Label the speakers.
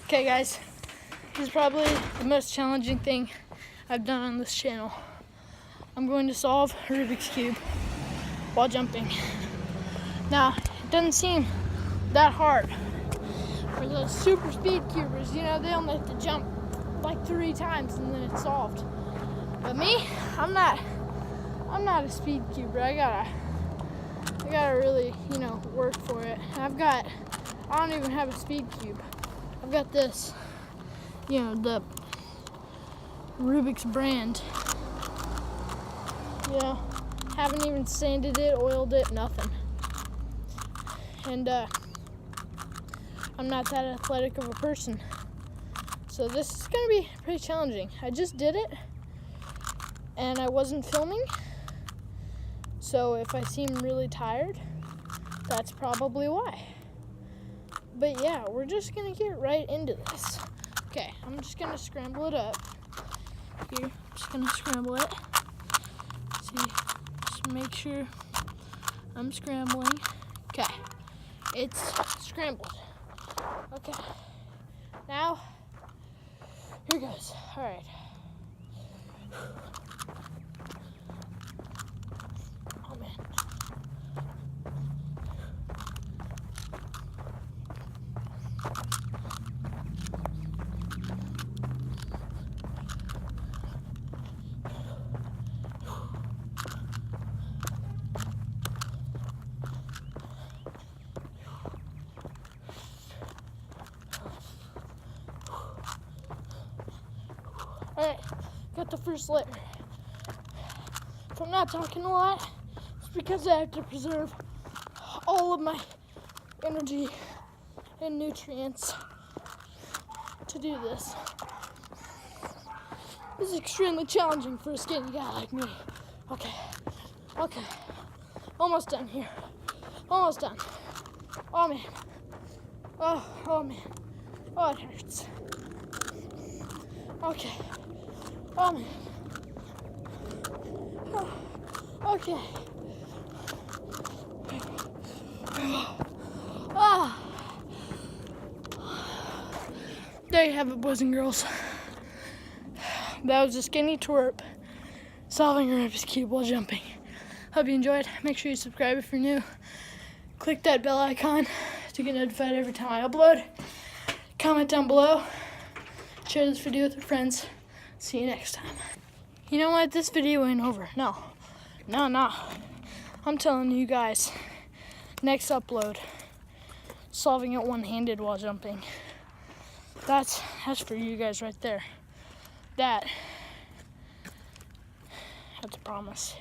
Speaker 1: Okay guys, this is probably the most challenging thing I've done on this channel. I'm going to solve a Rubik's Cube while jumping. Now, it doesn't seem that hard. For those super speed cubers, they only have to jump like 3 times and then it's solved. But me, I'm not a speed cuber. I gotta really, work for it. I don't even have a speed cube. I've got this, the Rubik's brand. Haven't even sanded it, oiled it, nothing. And I'm not that athletic of a person. So this is gonna be pretty challenging. I just did it and I wasn't filming. So if I seem really tired, that's probably why. But yeah, we're just gonna get right into this. Okay, I'm just gonna scramble it up. Here, I'm just gonna scramble it. See, just make sure I'm scrambling. Okay, it's scrambled. Okay, now, here goes. All right. Oh man. Alright, got the first layer. If I'm not talking a lot, it's because I have to preserve all of my energy and nutrients to do this. This is extremely challenging for a skinny guy like me. Okay, almost done here. Almost done. Oh man. Oh man. Oh, it hurts. Okay. Oh man. Oh, okay. Ah. There you have it, boys and girls. That was a skinny twerp solving a Rubik's Cube while jumping. Hope you enjoyed. Make sure you subscribe if you're new. Click that bell icon to get notified every time I upload. Comment down below. Share this video with your friends. See you next time. You know what? This video ain't over. No. I'm telling you guys, next upload, solving it one-handed while jumping. That's for you guys right there. That's a promise.